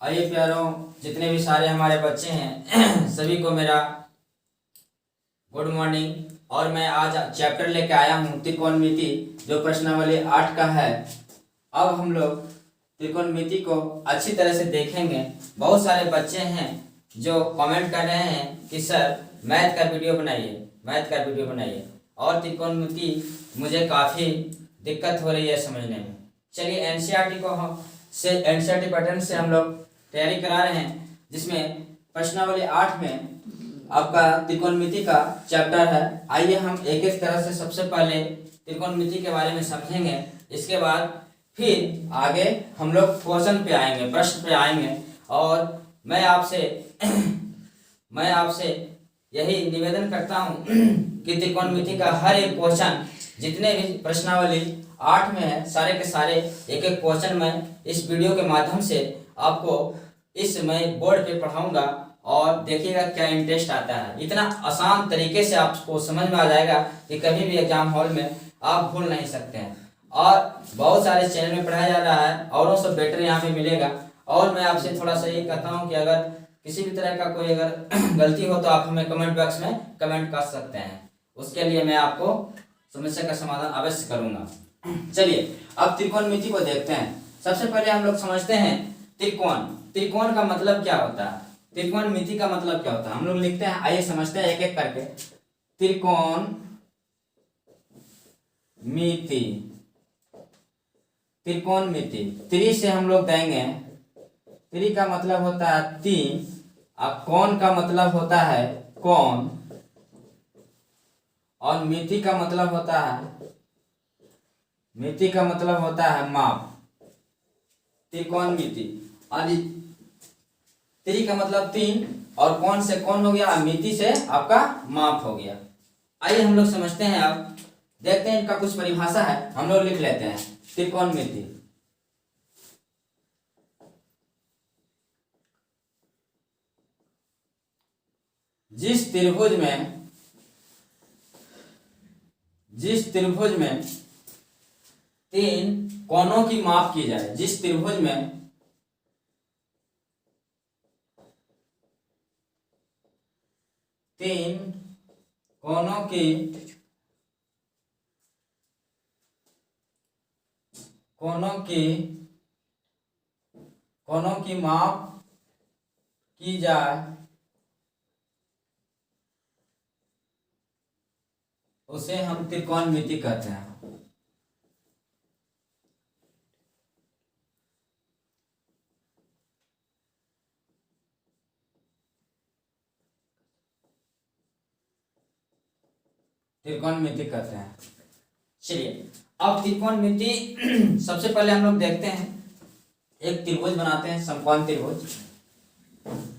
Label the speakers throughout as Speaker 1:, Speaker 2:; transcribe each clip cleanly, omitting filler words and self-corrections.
Speaker 1: आइए प्यारों, जितने भी सारे हमारे बच्चे हैं सभी को मेरा गुड मॉर्निंग। और मैं आज चैप्टर लेके आया हूँ त्रिकोणमिति, जो प्रश्नावली 8 का है। अब हम लोग त्रिकोणमिति को अच्छी तरह से देखेंगे। बहुत सारे बच्चे हैं जो कमेंट कर रहे हैं कि सर मैथ का वीडियो बनाइए, मैथ का वीडियो बनाइए, और त्रिकोणमिति मुझे काफ़ी दिक्कत हो रही है समझने में। चलिए एनसीईआरटी को एनसीईआरटी पैटर्न से हम लोग तैयारी करा रहे हैं, जिसमें प्रश्नावली 8 में आपका त्रिकोणमिति का चैप्टर है। आइए हम एक एक तरह से सबसे पहले त्रिकोणमिति के बारे में समझेंगे। इसके बाद फिर आगे हम लोग क्वेश्चन पे आएंगे, प्रश्न पे आएंगे। और मैं आपसे यही निवेदन करता हूँ कि त्रिकोणमिति का हर एक क्वेश्चन, जितने भी प्रश्नावली 8 में है, सारे के सारे एक एक क्वेश्चन मैं इस वीडियो के माध्यम से आपको इस मैं बोर्ड पे पढ़ाऊंगा, और देखिएगा क्या इंटरेस्ट आता है। इतना आसान तरीके से आपको समझ में आ जाएगा कि कभी भी एग्जाम हॉल में आप भूल नहीं सकते हैं। और बहुत सारे चैनल में पढ़ाया जा रहा है, औरों से बेटर यहाँ पे मिलेगा। और मैं आपसे थोड़ा सा ये कहता हूँ कि अगर किसी भी तरह का कोई अगर गलती हो तो आप हमें कमेंट बॉक्स में कमेंट कर सकते हैं। उसके लिए मैं आपको समस्या का समाधान अवश्य करूँगा। चलिए अब त्रिकोणमिति को देखते हैं। सबसे पहले हम लोग समझते हैं त्रिकोण। त्रिकोण का मतलब क्या होता है, त्रिकोणमिति का मतलब क्या होता है, हम लोग लिखते हैं। आइए समझते हैं एक एक करके। त्रिकोण मिति, त्रिकोणमिति, त्रि से हम लोग देंगे, त्रि का मतलब होता है तीन, और कोण का मतलब होता है कोण, और मिति का मतलब होता है, मिति का मतलब होता है माप। त्रिकोणमिति, और त्रि का मतलब तीन, और कोण से कोण हो गया, मिति से आपका माप हो गया। आइए हम लोग समझते हैं। अब देखते हैं इनका कुछ परिभाषा है, हम लोग लिख लेते हैं। त्रिकोणमिति, जिस त्रिभुज में तीन कोणों की माप की जाए, जिस त्रिभुज में तीन कोणों की माप की जाए, उसे हम त्रिकोणमिति कहते हैं। त्रिकोणमिति कहते हैं। चलिए अब त्रिकोणमिति सबसे पहले हम लोग देखते हैं, एक त्रिभुज बनाते हैं, समकोण त्रिभुज।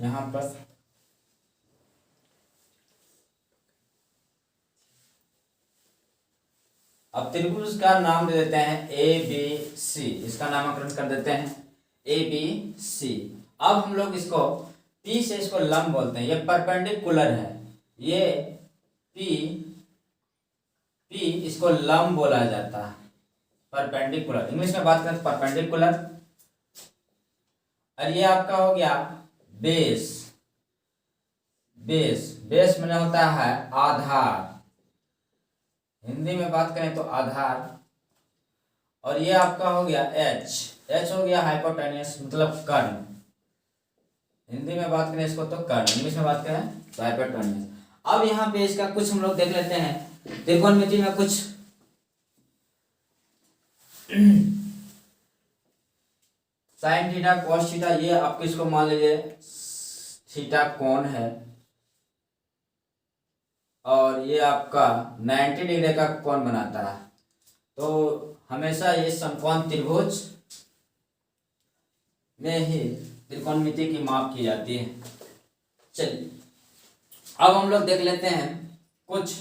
Speaker 1: यहां पर अब त्रिभुज का नाम दे देते हैं ए बी सी, इसका नामकरण कर देते हैं ए बी सी। अब हम लोग इसको पी से इसको लंब बोलते हैं, ये परपेंडिकुलर है, ये पी इसको लंब बोला जाता है, परपेंडिकुलर। इंग्लिश में बात करें तो परपेंडिकुलर। और ये आपका हो गया बेस, बेस में होता है आधार, हिंदी में बात करें तो आधार। और ये आपका हो गया एच हो गया हाइपोटेन्यूस, मतलब कर्ण। हिंदी में बात करें इसको तो कर्ण, इंग्लिश में बात करें तो हाइपोटेन्यूस। अब यहाँ पे इसका कुछ हम लोग देख लेते हैं। त्रिकोणमिति में कुछ साइन थीटा, कॉस थीटा, ये आपको इसको मान लीजिए थीटा कोण है, और ये आपका 90 डिग्री का कोण बनाता है। तो हमेशा ये समकोण त्रिभुज में ही त्रिकोणमिति की माप की जाती है। चलिए अब हम लोग देख लेते हैं कुछ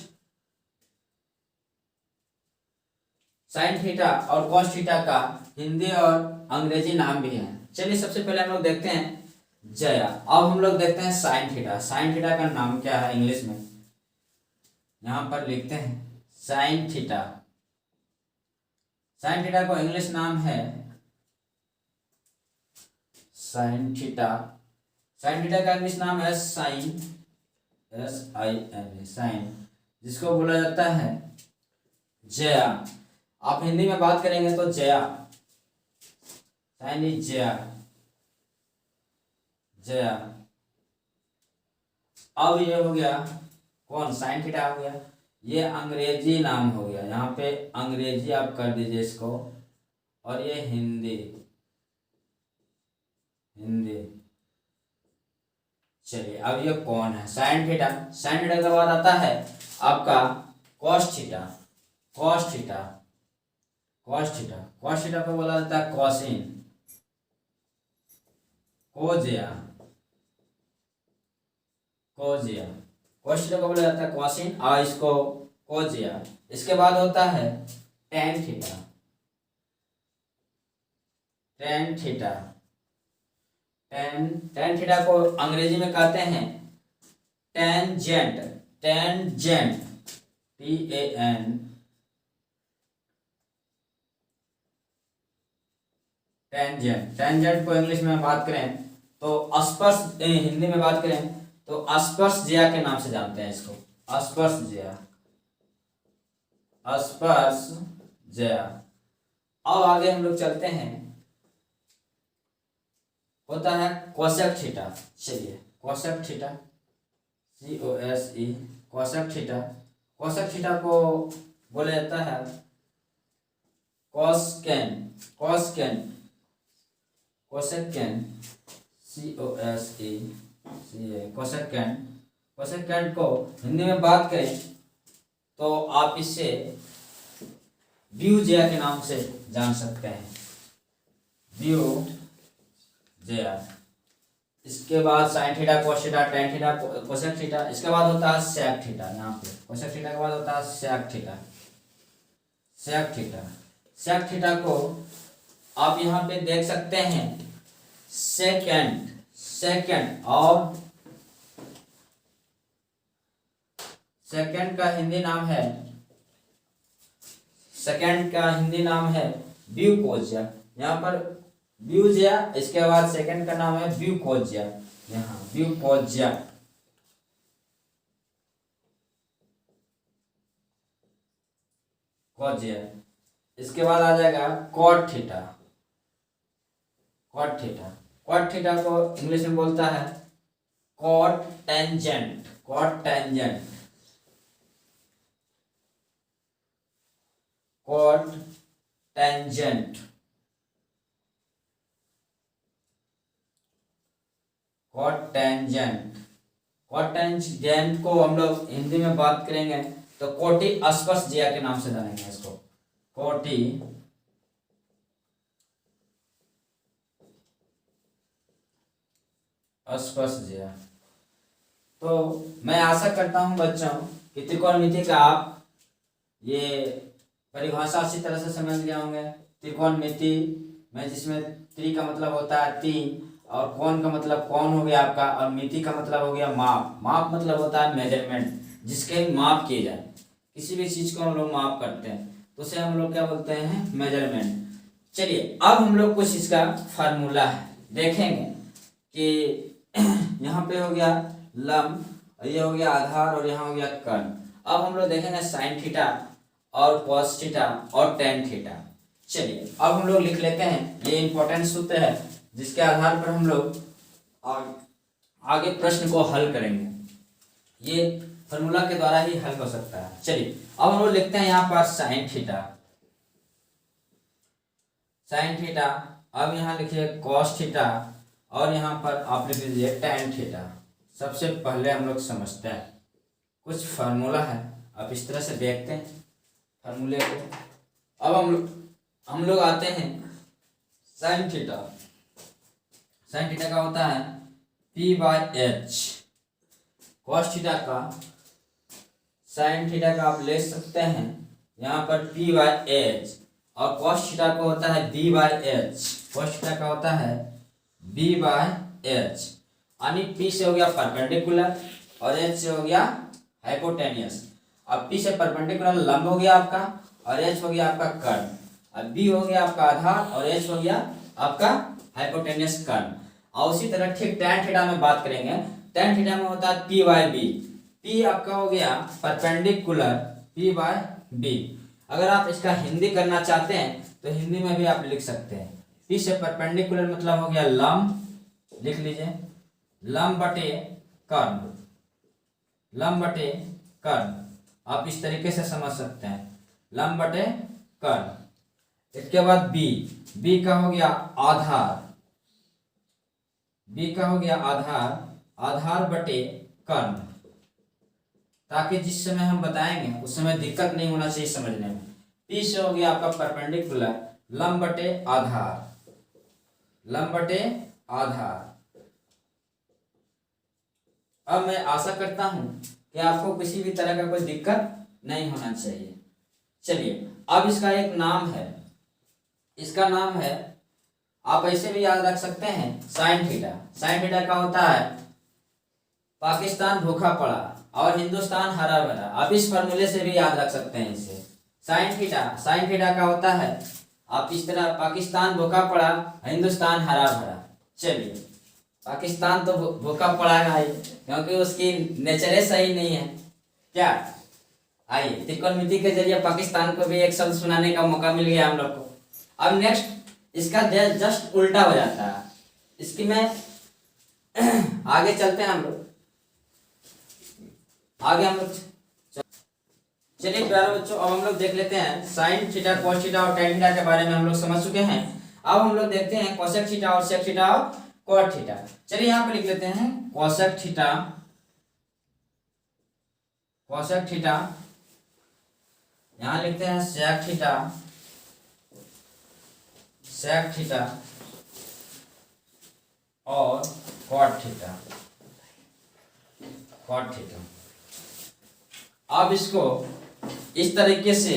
Speaker 1: साइन थीटा और कॉस थीटा का हिंदी और अंग्रेजी नाम भी है। चलिए सबसे पहले हम लोग देखते हैं जया। अब हम लोग देखते हैं साइन थीटा। साइन थीटा का नाम क्या है इंग्लिश में, यहां पर लिखते हैं साइन थीटा। साइन थीटा को इंग्लिश नाम है साइन थीटा। साइन थीटा का इंग्लिश नाम है साइन, SIN, साइन, जिसको बोला जाता है जया। आप हिंदी में बात करेंगे तो जया, साइन इज जया, जया। अब ये हो गया कौन, साइन थीटा हो गया, ये अंग्रेजी नाम हो गया, यहाँ पे अंग्रेजी आप कर दीजिए इसको, और ये हिंदी, हिंदी। चलिए अब ये कौन है, साइन थीटा। साइन थीटा के बाद आता है आपका cos theta, cos theta, cos theta. Cos theta को बोला जाता है कॉसिन, कोजिया, कोजिया। कॉस थीटा को बोला जाता है कॉसिन और इसको कोजिया। इसके बाद होता है tan theta, tan theta. Tan theta को अंग्रेजी में कहते हैं tangent, tangent, TAN, tangent. Tangent को इंग्लिश में बात करें तो स्पर्श, हिंदी में बात करें तो स्पर्श ज्या के नाम से जानते हैं इसको, स्पर्श ज्या, स्पर्श ज्या। अब आगे हम लोग चलते हैं, होता है कोसेक थीटा। चलिए cosec theta, COSE, cosec theta. Cosec theta को बोला जाता है कोसकेन, कोसकेन, कोसेकेन, COSE, कोसेकेन। कोसेकेन को हिंदी में बात करें तो आप इसे व्यू ज्या के नाम से जान सकते हैं, व्यू ज्या। इसके बाद sine theta, cos theta, tan theta, cosec theta. इसके बाद होता है सेक थीटा, यहाँ पे कोसेक थीटा के बाद होता है sec theta, sec theta. Sec theta को आप यहाँ पे देख सकते हैं सेकेंड, सेकेंड, और सेकेंड का हिंदी नाम है, सेकेंड का हिंदी नाम है ब्यूकोजिया। यहाँ पर ब्यूजिया, इसके बाद सेकेंड का नाम है ब्यूकोजिया, यहाँ ब्यूकोजिया। कोजिया। इसके बाद आ जाएगा cot theta, cot theta. Cot theta को इंग्लिश में बोलता है cot tangent, cot tangent, cot tangent, cot tangent. Cot tangent को हम लोग हिंदी में बात करेंगे तो कोटि स्पर्श ज्या के नाम से जानेंगे इसको, कोटि स्पर्श ज्या। तो मैं आशा करता हूं बच्चों कि त्रिकोणमिति का आप ये परिभाषा अच्छी तरह से समझ गए होंगे। त्रिकोणमिति में जिसमें त्रि का मतलब होता है तीन, और कोण का मतलब कौन हो गया आपका, और मिति का मतलब हो गया माप। माप मतलब होता है मेजरमेंट, जिसके माप किए जाए, किसी भी चीज को हम लोग माप करते हैं तो उसे हम लोग क्या बोलते हैं, मेजरमेंट। चलिए अब हम लोग कुछ इसका फार्मूला है देखेंगे कि यहाँ पे हो गया लंब, ये हो गया आधार, और यहाँ हो गया कर्ण। अब हम लोग देखेंगे साइन थीटा और कॉस थीटा और टेन थीटा। चलिए अब हम लोग लिख लेते हैं, ये इंपॉर्टेंट सूत्र है जिसके आधार पर हम लोग आगे प्रश्न को हल करेंगे। ये फॉर्मूला के द्वारा ही हल हो सकता है। चलिए अब हम लोग लिखते हैं यहाँ पर साइन थीटा, साइन थीटा। अब यहाँ लिखिए कॉस थीटा, और यहाँ पर आप लिख लीजिए टेन थीटा। सबसे पहले हम लोग समझते हैं कुछ फार्मूला है, आप इस तरह से देखते हैं फार्मूले को। अब हम लोग आते हैं साइन थीटा। साइन थीटा का होता है P/H। कॉस थीटा का, साइन थीटा का आप ले सकते हैं यहाँ पर P/H, और कॉस थीटा को होता है B/H। कॉस थीटा का होता है B/H, यानी P से हो गया परपेंडिकुलर और H से हो गया हाइपोटेनियस। अब P से परपेंडिकुलर लंब हो गया आपका, और H हो गया आपका कर्ण। अब B हो गया आपका आधार, और H हो गया आपका हाइपोटेनियस कर्ण। और उसी तरह ठीक tan थीटा में बात करेंगे। tan थीटा में होता है p/b। p आपका हो गया परपेंडिकुलर p/b। अगर आप इसका हिंदी करना चाहते हैं तो हिंदी में भी आप लिख सकते हैं। p से परपेंडिकुलर मतलब हो गया लंब, लिख लीजिए, लंब बटे कर्ण, लंब बटे कर्ण। आप इस तरीके से समझ सकते हैं, लंब बटे कर्ण। इसके बाद b का हो गया आधार, b का हो गया आधार, आधार बटे कर्ण, ताकि जिस समय हम बताएंगे उस समय दिक्कत नहीं होना चाहिए समझने में। p से हो गया आपका परपेंडिकुलर लंब बटे आधार, लंब बटे आधार। अब मैं आशा करता हूं कि आपको किसी भी तरह का कोई दिक्कत नहीं होना चाहिए। चलिए, अब इसका एक नाम है, इसका नाम है, आप ऐसे भी याद रख सकते हैं, साइन थीटा। साइन थीटा का होता है पाकिस्तान भूखा पड़ा और हिंदुस्तान हरा भरा। आप इस फॉर्मूले से भी याद रख सकते हैं इसे। साइन थीटा का होता है आप इस तरह, पाकिस्तान भूखा पड़ा, हिंदुस्तान हरा भरा। चलिए, पाकिस्तान तो भूखा पड़ा है क्योंकि उसकी नेचर सही नहीं है क्या। आइए, त्रिकोणमिति के जरिए पाकिस्तान को भी एक शब्द सुनाने का मौका मिल गया हम लोग को। अब नेक्स्ट इसका जस्ट उल्टा हो जाता है। इसकी मैं आगे चलते हैं हम लोग, आगे हम लोग। चलिए प्यारे बच्चों, अब हम लोग देख लेते हैं साइन थीटा, कॉस थीटा और tan थीटा के बारे में हम लोग समझ चुके हैं। अब हम लोग देखते हैं कोसेक थीटा और सेक थीटा और कॉट थीटा। चलिए यहाँ पे लिख लेते हैं कोसेक थीटा, कोसेक थीटा, यहाँ लिखते हैं सेक थीटा, सेक थीटा और कॉट थीटा, कॉट थीटा। आप इसको इस तरीके से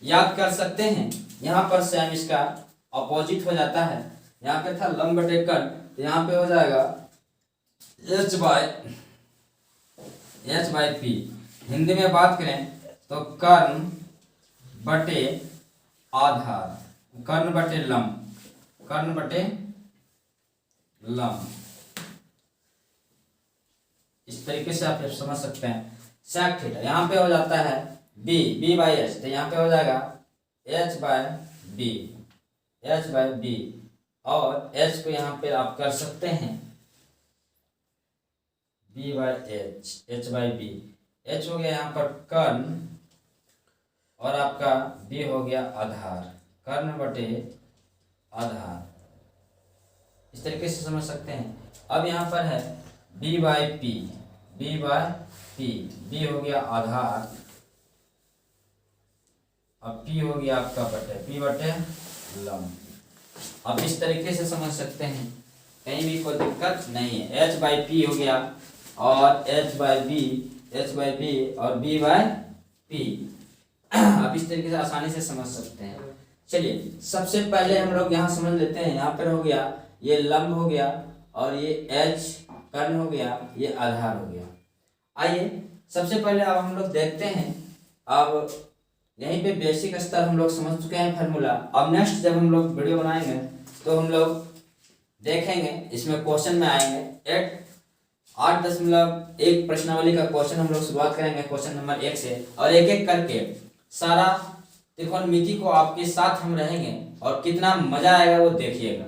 Speaker 1: याद कर सकते हैं। यहाँ पर सेम इसका अपोजिट हो जाता है। यहाँ पे था लंब बटे कर्ण, तो यहाँ पे हो जाएगा h बाई p। हिंदी में बात करें तो कर्ण बटे आधार, कर्ण बटे लंब, कर्ण बटे लंब। इस तरीके से आप समझ सकते हैं। सेक थीटा यहाँ पे हो जाता है b बाई h, तो यहाँ पे हो जाएगा h by b, h by b, और h को यहाँ पे आप कर सकते हैं b by h, h by b। h हो गया यहाँ पर कर्ण और आपका b हो गया आधार, कर्ण बटे आधार। इस तरीके से समझ सकते हैं। अब यहाँ पर है b by p, b by p, b हो गया आधार अब p हो गया आपका बटे, p बटे लंब। अब इस तरीके से समझ सकते हैं, कहीं भी कोई दिक्कत नहीं है। h बाई p हो गया और h by b, h by b और b बाई p। आप इस तरीके से आसानी से समझ सकते हैं। चलिए, सबसे पहले हम लोग यहाँ समझ लेते हैं। यहाँ पर हो गया ये लंब हो गया और ये h कर्ण हो गया, ये आधार हो गया। आइए सबसे पहले अब हम लोग देखते हैं। अब यहीं पे बेसिक स्तर हम लोग समझ चुके हैं फार्मूला। अब नेक्स्ट जब हम लोग वीडियो बनाएंगे तो हम लोग देखेंगे, इसमें क्वेश्चन में आएंगे 8.1 प्रश्नावली का क्वेश्चन हम लोग शुरुआत करेंगे क्वेश्चन नंबर 1 से, और एक एक करके सारा त्रिकोणमिति को आपके साथ हम रहेंगे और कितना मजा आएगा वो देखिएगा।